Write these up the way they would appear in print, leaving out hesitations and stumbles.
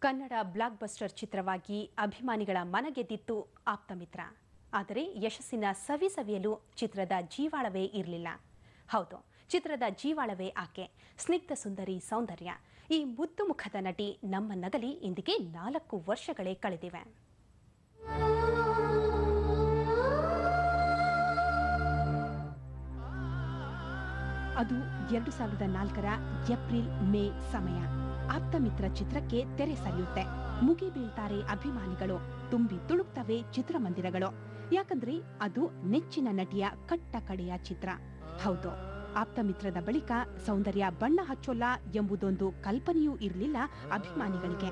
Kannada block buster ಚಿತ್ರವಾಗಿ ಅಭಿಮಾನಿಗಳ ಮನಗೆದ್ದಿತ್ತು ಆಪ್ತಮಿತ್ರ. ಆದರೆ ಯಶಸ್ಸಿನ ಸವಿಸವಿಯಲು ಚಿತ್ರದ ಜೀವಾಳವೇ ಇರಲಿಲ್ಲ. ಹೌದು, ಚಿತ್ರದ ಜೀವಾಳವೇ ಆಕೆ, ಸ್ನಿಗ್ಧ ಸುಂದರಿ ಸೌಂದರ್ಯ. ಈ ಮುದ್ದು ಮುಖದ ನಟಿ ನಮ್ಮ ನಗಲಿ ಇಂದಿಗೆ 4 ವರ್ಷಗಳೇ ಕಳೆದಿವೆ. ಅದು 2004ರ ಏಪ್ರಿಲ್ ಮೇ ಸಮಯ. ಆಪ್ತಮಿತ್ರ ಚಿತ್ರಕ್ಕೆ ತೆರೆ ಸರಿಯುತ್ತೆ. ಮುಗಿ ಬೀಳ್ತಾರೆ ಅಭಿಮಾನಿಗಳು, ತುಂಬಿ ತುಳುಕ್ತವೆ ಚಿತ್ರಮಂದಿರಗಳು. ಯಾಕಂದ್ರೆ ಅದು ನೆಚ್ಚಿನ ನಟಿಯ ಕಟ್ಟ ಕಡೆಯ ಚಿತ್ರ. ಹೌದು, ಆಪ್ತಮಿತ್ರದ ಬಳಿಕ ಸೌಂದರ್ಯ ಬಣ್ಣ ಹಚ್ಚೋಲ್ಲ ಎಂಬುದೊಂದು ಕಲ್ಪನೆಯೂ ಇರಲಿಲ್ಲ ಅಭಿಮಾನಿಗಳಿಗೆ.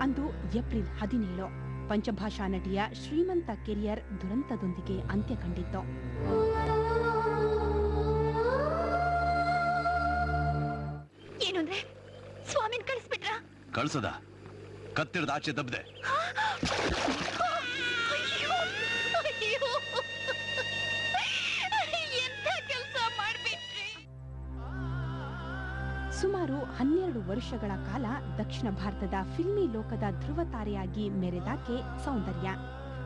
ಅಂದು ಏಪ್ರಿಲ್ 17 ಪಂಚಭಾಷಾ ನಟಿಯ ಶ್ರೀಮಂತ ಕೆರಿಯರ್ ದುರಂತದೊಂದಿಗೆ ಅಂತ್ಯ ಕಂಡಿತ್ತು. ಸ್ವಾಮಿನ್ ಕಳಿಸ್ಬಿಟ್ರ? ಕಳ್ಸದ ಕತ್ತಿಡ್ದ ಆಚೆ ದಬ್ದೆ. ಸುಮಾರು 12 ವರ್ಷಗಳ ಕಾಲ ದಕ್ಷಿಣ ಭಾರತದ ಫಿಲ್ಮಿ ಲೋಕದ ಧ್ರುವ ತಾರೆಯಾಗಿ ಮೆರೆದಾಕೆ ಸೌಂದರ್ಯ.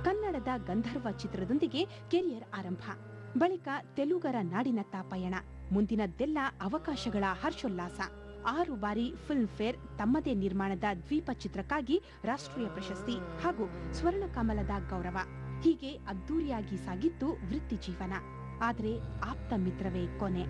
ಕನ್ನಡದ ಗಂಧರ್ವ ಚಿತ್ರದೊಂದಿಗೆ ಕೆರಿಯರ್ ಆರಂಭ. ಬಳಿಕ ತೆಲುಗರ ನಾಡಿನತ್ತ ಪಯಣ. ಮುಂದಿನದ್ದೆಲ್ಲ ಅವಕಾಶಗಳ ಹರ್ಷೋಲ್ಲಾಸ. 6 ಬಾರಿ ಫಿಲ್ಮ್ ಫೇರ್, ತಮ್ಮದೇ ನಿರ್ಮಾಣದ ದ್ವೀಪ ಚಿತ್ರಕ್ಕಾಗಿ ರಾಷ್ಟ್ರೀಯ ಪ್ರಶಸ್ತಿ ಹಾಗೂ ಸ್ವರ್ಣ ಕಮಲದ ಗೌರವ. ಹೀಗೆ ಅದ್ದೂರಿಯಾಗಿ ಸಾಗಿತ್ತು ವೃತ್ತಿ ಜೀವನ. ಆದರೆ ಆಪ್ತ ಮಿತ್ರವೇ ಕೊನೆ.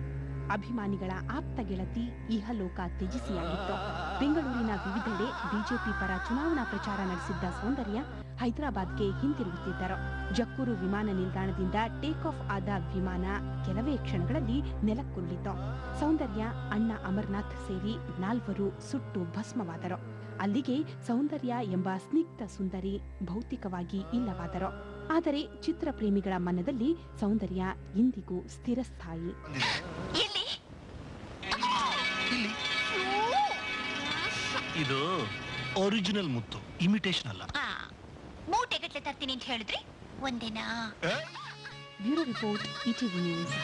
ಅಭಿಮಾನಿಗಳ ಆಪ್ತ ಗೆಳತಿ ಇಹಲೋಕ ತ್ಯಜಿಸಿಯಾಗಿತ್ತು. ಬೆಂಗಳೂರಿನ ವಿವಿಧೆಡೆ ಬಿಜೆಪಿ ಪರ ಚುನಾವಣಾ ಪ್ರಚಾರ ನಡೆಸಿದ್ದ ಸೌಂದರ್ಯ ಹೈದರಾಬಾದ್ಗೆ ಹಿಂತಿರುಗುತ್ತಿದ್ದರು. ಜಕ್ಕೂರು ವಿಮಾನ ನಿಲ್ದಾಣದಿಂದ ಟೇಕ್ ಆಫ್ ಆದ ವಿಮಾನ ಕೆಲವೇ ಕ್ಷಣಗಳಲ್ಲಿ ನೆಲಕ್ಕುರುಳಿತು. ಸೌಂದರ್ಯ, ಅಣ್ಣ ಅಮರ್ನಾಥ್ ಸೇರಿ 4 ಸುಟ್ಟು ಭಸ್ಮವಾದರು. ಅಲ್ಲಿಗೆ ಸೌಂದರ್ಯ ಎಂಬ ಸ್ನಿಗ್ಧ ಸುಂದರಿ ಭೌತಿಕವಾಗಿ ಇಲ್ಲವಾದರು. ಆದರೆ ಚಿತ್ರಪ್ರೇಮಿಗಳ ಮನದಲ್ಲಿ ಸೌಂದರ್ಯ ಇಂದಿಗೂ ಸ್ಥಿರಸ್ಥಾಯಿ. ಇದು ಒರಿಜಿನಲ್ ಮುತ್ತು, ಇಮಿಟೇಷನ್ ಅಲ್ಲ. ಮೂಟೆಗಟ್ಟಲೆ ತರ್ತೀನಿ ಅಂತ ಹೇಳಿದ್ರಿ ಒಂದಿನ. Bureau report, ETV news.